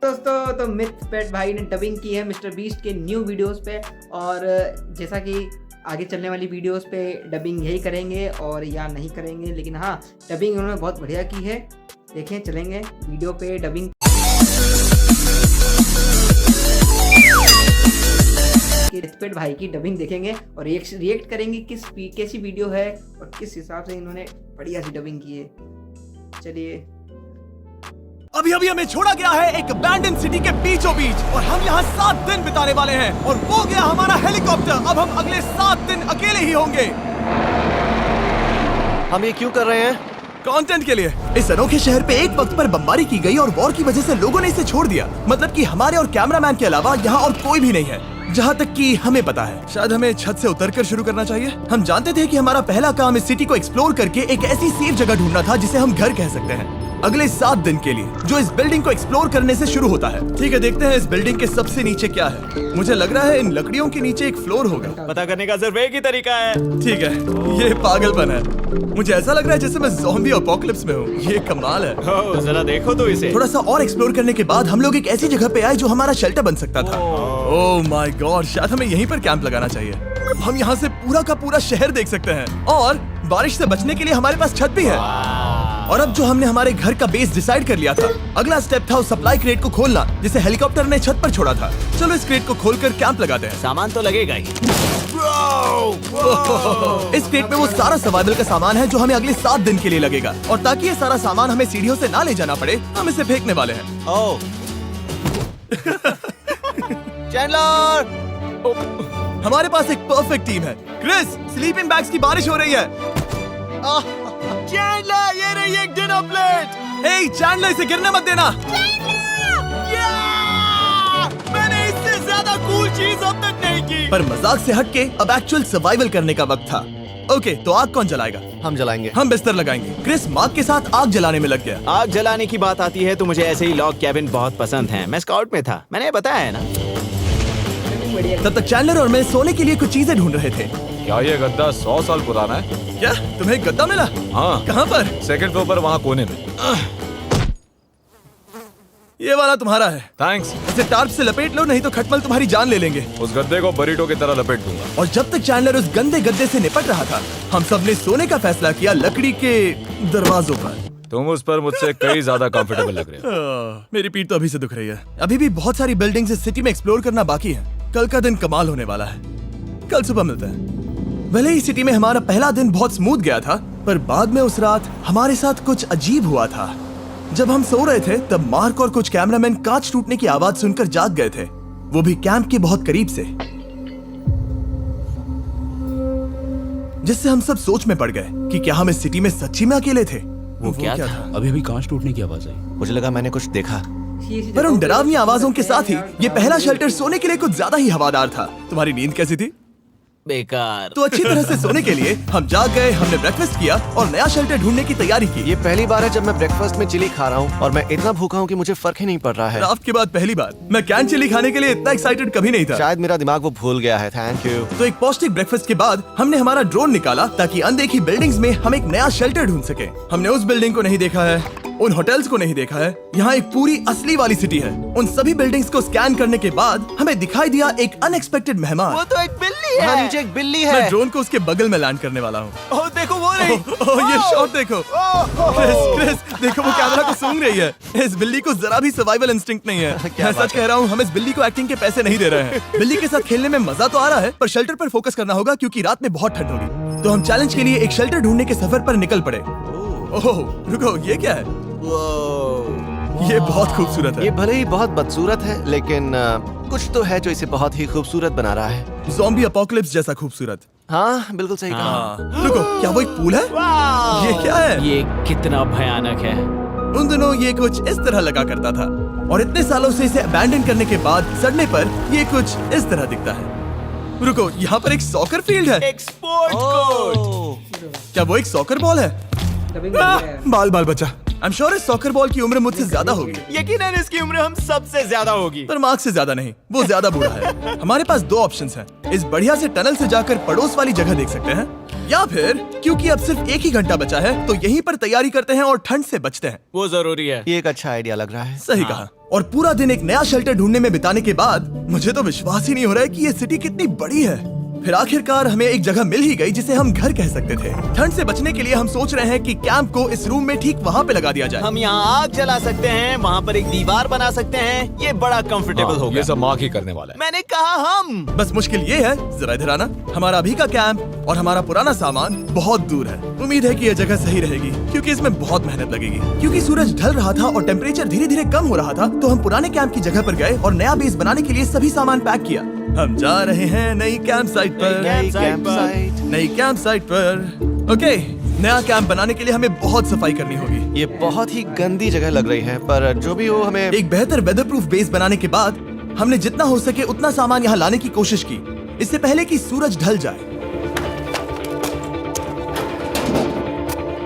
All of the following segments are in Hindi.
दोस्तों तो मिथ पेट भाई ने डबिंग की है मिस्टर बीस्ट के न्यू वीडियोस पे, और जैसा कि आगे चलने वाली वीडियोस पे डबिंग यही करेंगे और या नहीं करेंगे, लेकिन हाँ डबिंग उन्होंने बहुत बढ़िया की है। देखें चलेंगे वीडियो पे डबिंग पेट भाई की डबिंग देखेंगे और रिएक्ट करेंगे कैसी वीडियो है और किस हिसाब से इन्होंने बढ़िया सी डबिंग की है। चलिए अभी अभी हमें छोड़ा गया है एक अबैंडन सिटी के बीचों बीच और हम यहाँ 7 दिन बिताने वाले हैं और वो गया हमारा हेलीकॉप्टर। अब हम अगले 7 दिन अकेले ही होंगे। हम ये क्यों कर रहे हैं? कंटेंट के लिए। इस अनोखे शहर पे एक वक्त पर बमबारी की गई और वॉर की वजह से लोगों ने इसे छोड़ दिया। मतलब कि हमारे और कैमरामैन के अलावा यहाँ और कोई भी नहीं है, जहाँ तक कि हमें पता है। शायद हमें छत से उतरकर शुरू करना चाहिए। हम जानते थे कि हमारा पहला काम इस सिटी को एक्सप्लोर करके एक ऐसी सेफ जगह ढूंढना था जिसे हम घर कह सकते हैं, अगले 7 दिन के लिए, जो इस बिल्डिंग को एक्सप्लोर करने से शुरू होता है। ठीक है, देखते हैं इस बिल्डिंग के सबसे नीचे क्या है। मुझे लग रहा है इन लकड़ियों के नीचे एक फ्लोर होगा। पता करने का सिर्फ एक ही तरीका है। ठीक है, ये पागलपन है। मुझे ऐसा लग रहा है जैसे मैं ज़ॉम्बी अपोकलिप्स में हूँ। ये कमाल है। ओह, जरा देखो तो इसे। थोड़ा सा और एक्सप्लोर करने के बाद हम लोग एक ऐसी जगह पे आए जो हमारा शेल्टर बन सकता था। ओह माय गॉड, शायद हमें यहीं पर कैंप लगाना चाहिए। हम यहाँ से पूरा का पूरा शहर देख सकते हैं और बारिश से बचने के लिए हमारे पास छत भी है। और अब जो हमने हमारे घर का बेस डिसाइड कर लिया था, अगला स्टेप था उस सप्लाई क्रेट को खोलना जिसे हेलीकॉप्टर ने छत पर छोड़ा था। चलो इस क्रेट को खोलकर कैंप लगाते हैं। सामान तो लगेगा ही। इस क्रेट में वो सारा सर्वाइवल का सामान है जो हमें अगले 7 दिन के लिए लगेगा, और ताकि ये सारा सामान हमें सीढ़ियों से ना ले जाना पड़े, हम इसे फेंकने वाले हैं। ओह चैंडलर, हमारे पास एक परफेक्ट टीम है। क्रिस, स्लीपिंग बैग्स की बारिश हो रही है। चैंडलर, ये रही एक डिनर प्लेट। हे चैंडलर, इसे गिरने मत देना। मैंने इससे ज्यादा कूल चीज अब तक नहीं की। पर मजाक से हटके अब एक्चुअल सर्वाइवल करने का वक्त था। ओके, तो आग कौन जलाएगा? हम जलाएंगे। हम बिस्तर लगाएंगे। क्रिस मार्क के साथ आग जलाने में लग गया। आग जलाने की बात आती है तो मुझे ऐसे ही लॉग कैबिन बहुत पसंद हैं। मैं स्काउट में था, मैंने बताया है ना। तब तक चैंडलर और मैं सोने के लिए कुछ चीजें ढूंढ रहे थे। क्या ये गद्दा 100 साल पुराना है? क्या तुम्हें गद्दा मिला? हाँ। कहाँ पर? सेकंड फ्लोर पर, वहाँ कोने में। ये वाला तुम्हारा है। थैंक्स। इसे टार्प से लपेट लो, नहीं तो खटमल तुम्हारी जान ले लेंगे। उस गद्दे को बरीटो की तरह लपेट दूंगा। और जब तक चैंडलर उस गंदे गद्दे से निपट रहा था, हम सब ने सोने का फैसला किया लकड़ी के दरवाजों पर। तुम उस पर मुझसे कई ज्यादा कंफर्टेबल लग रहे हो। मेरी पीठ तो अभी से दुख रही है। अभी भी बहुत सारी बिल्डिंग्स इस सिटी में एक्सप्लोर करना बाकी है। कल का दिन कमाल होने वाला है। कल सुबह मिलते हैं। भले ही सिटी में हमारा पहला दिन बहुत स्मूथ गया था, पर बाद में उस रात हमारे साथ कुछ अजीब हुआ था। जब हम सो रहे थे तब मार्क और कुछ कैमरामैन कांच टूटने की आवाज सुनकर जाग गए थे, वो भी कैंप के बहुत करीब से, जिससे हम सब सोच में पड़ गए कि क्या हम इस सिटी में सच्ची में अकेले थे। वो क्या था? अभी कांच टूटने की आवाज आई। मुझे लगा मैंने कुछ देखा। पर उन डरावनी आवाजों के साथ ही ये पहला शेल्टर सोने के लिए कुछ ज्यादा ही हवादार था। तुम्हारी नींद कैसी थी? बेकार। तो अच्छी तरह से सोने के लिए हम जाग गए। हमने ब्रेकफास्ट किया और नया शेल्टर ढूंढने की तैयारी की। ये पहली बार है जब मैं ब्रेकफास्ट में चिली खा रहा हूँ और मैं इतना भूखा हूँ कि मुझे फर्क ही नहीं पड़ रहा है। ड्राफ्ट के बाद पहली बार। मैं कैन चिली खाने के लिए इतना एक्साइटेड कभी नहीं था। शायद मेरा दिमाग वो भूल गया है। Thank you. तो एक पौष्टिक ब्रेकफास्ट के बाद हमने हमारा ड्रोन निकाला ताकि अनदेखी बिल्डिंग्स में हम एक नया शेल्टर ढूंढ सके। हमने उस बिल्डिंग को नहीं देखा है, उन होटल्स को नहीं देखा है। यहाँ एक पूरी असली वाली सिटी है। उन सभी बिल्डिंग्स को स्कैन करने के बाद हमें दिखाई दिया एक अनएक्सपेक्टेड मेहमान। वो तो एक बिल्ली है। वहाँ नीचे एक बिल्ली है। मैं ड्रोन को उसके बगल में लैंड करने वाला हूँ। ओह देखो वो रही। ये शॉट देखो। क्रिस देखो, वो कैमरा को सूंघ रही है। इस बिल्ली को जरा भी सर्वाइवल इंस्टिंक्ट नहीं है। मैं सच कह रहा हूँ, हम इस बिल्ली को एक्टिंग के पैसे नहीं दे रहे हैं। बिल्ली के साथ खेलने में मजा तो आ रहा है, पर शेल्टर पर फोकस करना होगा क्योंकि रात में बहुत ठंड होगी। तो हम चैलेंज के लिए एक शेल्टर ढूंढने के सफर पर निकल पड़े। ओह रुको, ये क्या है? ये बहुत खूबसूरत है। ये भले ही बहुत बदसूरत है, लेकिन कुछ तो है जो इसे बहुत ही खूबसूरत बना रहा है। ज़ॉम्बी अपोकलिप्स जैसा खूबसूरत। हाँ बिल्कुल सही कहा। रुको, क्या वो एक पूल है? ये क्या है? ये कितना भयानक है। उन दिनों ये कुछ इस तरह लगा करता था और इतने सालों से इसे अबैंडन करने के बाद सड़ने पर ये कुछ इस तरह दिखता है। रुको, यहाँ पर एक सॉकर फील्ड है। एक स्पोर्ट्स कोर्ट। क्या वो एक सॉकर बॉल है? डबिंग बढ़िया है। बाल बचा। आई एम श्योर इस सॉकर बॉल की उम्र मुझसे ज्यादा होगी, यकीनन इसकी उम्र हम सबसे ज्यादा होगी। पर मार्क से ज्यादा नहीं, वो ज्यादा बूढ़ा है। हमारे पास दो ऑप्शंस हैं। इस बढ़िया से टनल से जाकर पड़ोस वाली जगह देख सकते हैं, या फिर क्योंकि अब सिर्फ 1 ही घंटा बचा है तो यहीं पर तैयारी करते हैं और ठंड से बचते हैं। वो जरूरी है। ये एक अच्छा आइडिया लग रहा है। सही कहा। और पूरा दिन एक नया शेल्टर ढूंढने में बिताने के बाद मुझे तो विश्वास ही नहीं हो रहा है कि ये सिटी कितनी बड़ी है। फिर आखिरकार हमें एक जगह मिल ही गई जिसे हम घर कह सकते थे। ठंड से बचने के लिए हम सोच रहे हैं कि कैंप को इस रूम में ठीक वहाँ पे लगा दिया जाए। हम यहाँ आग जला सकते हैं, वहाँ पर एक दीवार बना सकते हैं। ये बड़ा कंफर्टेबल होगा। ये सब मार्क ही करने वाला है। मैंने कहा हम। बस मुश्किल ये है, जरा इधर आना, हमारा अभी का कैंप और हमारा पुराना सामान बहुत दूर है। उम्मीद है कि यह जगह सही रहेगी क्योंकि इसमें बहुत मेहनत लगेगी। क्योंकि सूरज ढल रहा था और टेम्परेचर धीरे धीरे कम हो रहा था, तो हम पुराने कैंप की जगह पर गए और नया बेस बनाने के लिए सभी सामान पैक किया। हम जा रहे हैं नई कैंप साइट पर। नई कैंप साइट पर। ओके, नया कैंप बनाने के लिए हमें बहुत सफाई करनी होगी। ये बहुत ही गंदी जगह लग रही है, पर जो भी हो हमें एक बेहतर वेदर प्रूफ बेस बनाने के बाद हमने जितना हो सके उतना सामान यहाँ लाने की कोशिश की, इससे पहले कि सूरज ढल जाए।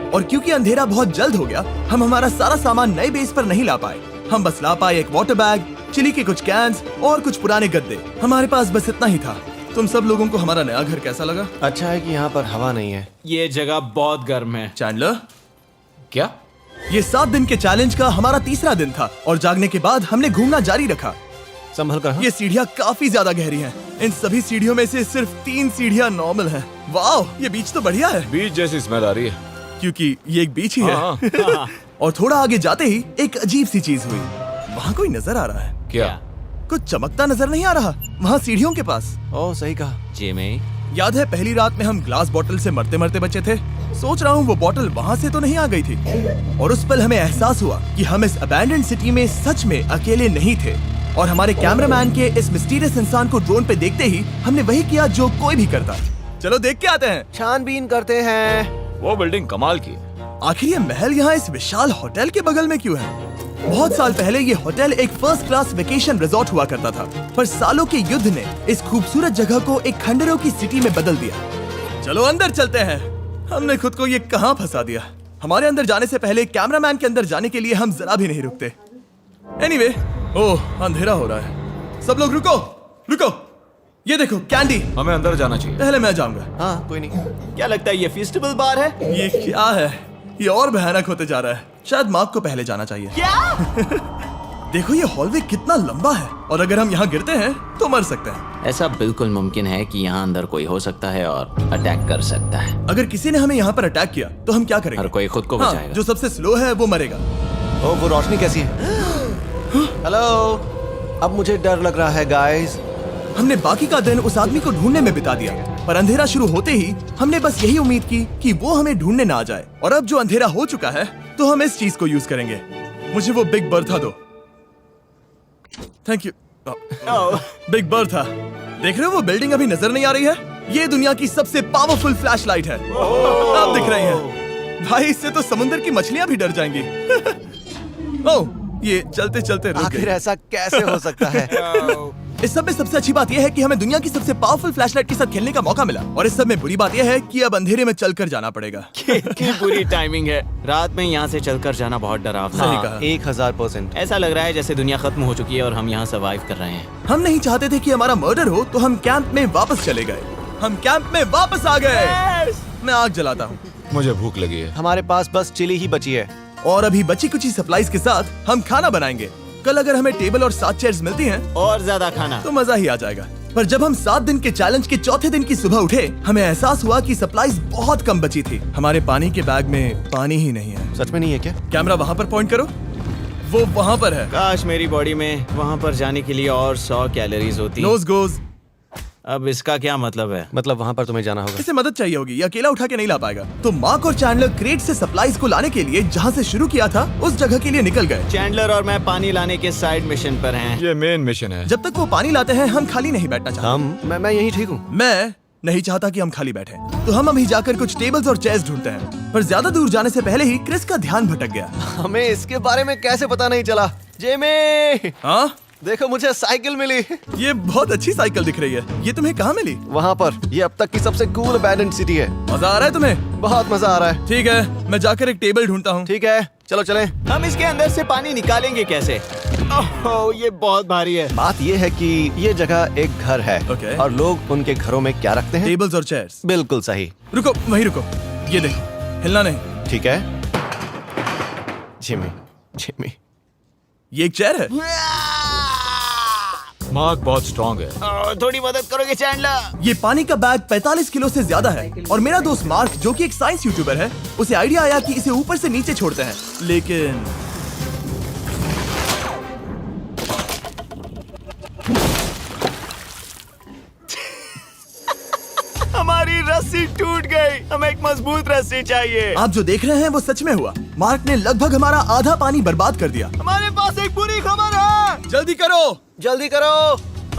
और क्योंकि अंधेरा बहुत जल्द हो गया, हम हमारा सारा सामान नए बेस पर नहीं ला पाए। हम बस ला पाए एक वाटर बैग, चिली के कुछ कैंस और कुछ पुराने गद्दे। हमारे पास बस इतना ही था। तुम सब लोगों को हमारा नया घर कैसा लगा? अच्छा है कि यहाँ पर हवा नहीं है। ये जगह बहुत गर्म है। चैंडलर, क्या? ये 7 दिन के चैलेंज का हमारा तीसरा दिन था और जागने के बाद हमने घूमना जारी रखा। संभल कर। ये सीढ़ियाँ काफी ज्यादा गहरी हैं। इन सभी सीढ़ियों में से सिर्फ 3 सीढ़ियाँ नॉर्मल हैं। वाह, ये बीच तो बढ़िया है बीच जैसी स्मेल आ रही है। क्योंकि ये एक बीच ही है। हाँ। और थोड़ा आगे जाते ही एक अजीब सी चीज हुई। वहाँ कोई नजर आ रहा है। क्या? कुछ चमकता नजर नहीं आ रहा वहाँ सीढ़ियों के पास। ओह, सही कहा। जिमी, याद है पहली रात में हम ग्लास बोतल से मरते मरते बचे थे? सोच रहा हूँ वो बोतल वहाँ से तो नहीं आ गई थी। और उस पल हमें एहसास हुआ कि हम इस अबैंडन्ड सिटी में सच में अकेले नहीं थे। और हमारे कैमरामैन के इस मिस्टीरियस इंसान को ड्रोन पे देखते ही हमने वही किया जो कोई भी करता। चलो देख के आते हैं। छानबीन करते हैं। वो बिल्डिंग कमाल की है। आखिर ये महल यहाँ इस विशाल होटल के बगल में क्यों है? बहुत साल पहले ये होटल एक फर्स्ट क्लास वेकेशन रिजॉर्ट हुआ करता था, पर सालों के युद्ध ने इस खूबसूरत जगह को एक खंडरों की सिटी में बदल दिया। चलो अंदर चलते हैं। हमने खुद को ये कहाँ फंसा दिया। हमारे अंदर जाने से पहले कैमरामैन के अंदर जाने के लिए हम जरा भी नहीं रुकते। एनीवे, ओह अंधेरा हो रहा है। सब लोग रुको रुको, ये देखो कैंडी। हमें अंदर जाना चाहिए। पहले मैं जाऊंगा। हाँ, कोई नहीं। क्या लगता है ये फेस्टिवल बार है? ये क्या है? ये और भयानक होते जा रहा है। शायद मार्क को पहले जाना चाहिए। क्या? देखो ये हॉलवे कितना लंबा है और अगर हम यहाँ गिरते हैं तो मर सकते हैं। ऐसा बिल्कुल मुमकिन है कि यहाँ अंदर कोई हो सकता है और अटैक कर सकता है। अगर किसी ने हमें यहाँ पर अटैक किया तो हम क्या करेंगे? हर कोई खुद को हाँ, बचाएगा। जो सबसे स्लो है वो मरेगा। ओह, वो रोशनी कैसी है? हेलो, अब मुझे डर लग रहा है गाइस। हमने बाकी का दिन उस आदमी को ढूंढने में बिता दिया, पर अंधेरा शुरू होते ही हमने बस यही उम्मीद की कि वो हमें ढूंढने ना आ जाए। और अब जो अंधेरा हो चुका है तो हम इस चीज को यूज करेंगे। मुझे वो बिग बर्था दो। Thank you. बिग बर्था, देख रहे हो वो बिल्डिंग अभी नजर नहीं आ रही है? ये दुनिया की सबसे पावरफुल फ्लैशलाइट है। अब दिख रही है भाई, इससे तो समुद्र की मछलियां भी डर जाएंगी। ओह, ये चलते चलते रुक आखिर गई। ऐसा कैसे हो सकता है? इस सब में सबसे अच्छी बात यह है कि हमें दुनिया की सबसे पावरफुल फ्लैशलाइट के साथ खेलने का मौका मिला। और इस सब में बुरी बात यह है कि अब अंधेरे में चलकर जाना पड़ेगा। कितनी बुरी टाइमिंग है। रात में यहाँ से चलकर जाना बहुत डरावना सही है। कहा। 1000%। ऐसा लग रहा है जैसे दुनिया खत्म हो चुकी है और हम यहाँ सर्वाइव कर रहे हैं। हम नहीं चाहते थे कि हमारा मर्डर हो, तो हम कैंप में वापस चले गए। हम कैंप में वापस आ गए। मैं आग जलाता हूँ। मुझे भूख लगी है। हमारे पास बस चिली ही बची है। और अभी बची कुछ सप्लाईज के साथ हम खाना बनाएंगे। कल अगर हमें टेबल और 7 चेयर्स मिलती हैं और ज्यादा खाना। तो मजा ही आ जाएगा। पर जब हम 7 दिन के चैलेंज के चौथे दिन की सुबह उठे, हमें एहसास हुआ कि सप्लाईज बहुत कम बची थी। हमारे पानी के बैग में पानी ही नहीं है। सच में नहीं है क्या? कैमरा वहाँ पर पॉइंट करो, वो वहाँ पर है। काश मेरी बॉडी में वहाँ पर जाने के लिए और 100 कैलोरीज होती। नोज गोज। अब इसका क्या मतलब है? मतलब वहाँ पर तुम्हें जाना होगा। इसे मदद चाहिए होगी, ये अकेला उठा के नहीं ला पाएगा। तो मार्क और चैंडलर क्रेट से सप्लाईज को लाने के लिए जहाँ से शुरू किया था उस जगह के लिए निकल गए। चैंडलर और मैं पानी लाने के साइड मिशन पर हैं। ये मेन मिशन है। जब तक वो पानी लाते हैं हम खाली नहीं बैठना चाहते। मैं यही ठीक हूँ। मैं नहीं चाहता कि हम खाली बैठे, तो हम अभी जाकर कुछ टेबल्स और चेयर्स ढूंढते हैं। पर ज्यादा दूर जाने से पहले ही क्रिस का ध्यान भटक गया। हमें इसके बारे में कैसे पता नहीं चला? जेमी! हाँ, देखो मुझे साइकिल मिली। ये बहुत अच्छी साइकिल दिख रही है। ये तुम्हें कहाँ मिली? वहाँ पर। ये अब तक की सबसे कूल अबैंडन्ड सिटी है। मजा आ रहा है तुम्हें? बहुत मजा आ रहा है। ठीक है, मैं जाकर एक टेबल ढूंढता हूँ। ठीक है, चलो चलें। हम इसके अंदर से पानी निकालेंगे कैसे? ओह, ये बहुत भारी है। बात ये है कि ये जगह एक घर है Okay. और लोग उनके घरों में क्या रखते हैं? टेबल्स और चेयर्स। बिल्कुल सही। रुको, वहीं रुको। ये देखो, हिलना नहीं। ठीक है। Jimmy, Jimmy. ये एक चेयर है। मार्क बहुत स्ट्रांग है। थोड़ी मदद करोगे चैंडलर? ये पानी का बैग 45 किलो से ज्यादा है और मेरा दोस्त मार्क जो कि एक साइंस यूट्यूबर है, उसे आइडिया आया कि इसे ऊपर से नीचे छोड़ते हैं, लेकिन हमारी रस्सी टूट गई। हमें एक मजबूत रस्सी चाहिए। आप जो देख रहे हैं वो सच में हुआ। मार्क ने लगभग हमारा आधा पानी बर्बाद कर दिया। हमारे पास एक बुरी खबर है। जल्दी करो। जल्दी करो।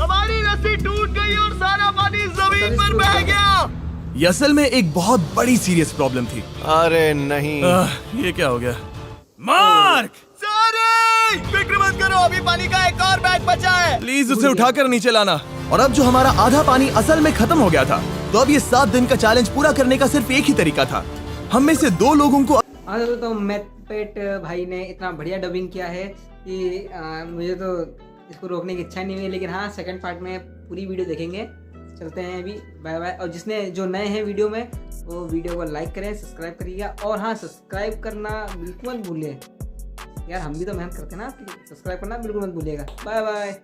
हमारी रस्सी टूट गई और सारा पानी जमीन पर बह गया। ये असल में एक बहुत बड़ी सीरियस प्रॉब्लम थी। अरे नहीं। ये क्या हो गया? मार्क, सॉरी, फिक्र मत करो, अभी पानी का एक और बैग बचा है। प्लीज उसे उठाकर नीचे लाना। और अब जो हमारा आधा पानी असल में खत्म हो गया था, तो अब ये 7 दिन का चैलेंज पूरा करने का सिर्फ एक ही तरीका था। हम में से 2 लोगों को हाँ तो मैथपेट भाई ने इतना बढ़िया डबिंग किया है कि मुझे तो इसको रोकने की इच्छा नहीं हुई, लेकिन हाँ सेकंड पार्ट में पूरी वीडियो देखेंगे। चलते हैं अभी, बाय बाय। और जिसने जो नए हैं वीडियो में, वो वीडियो को लाइक करें, सब्सक्राइब करिएगा। और हाँ, सब्सक्राइब करना बिल्कुल मत भूलिए यार, हम भी तो मेहनत करते हैं ना आपकी। सब्सक्राइब करना बिल्कुल मत भूलिएगा। Bye bye.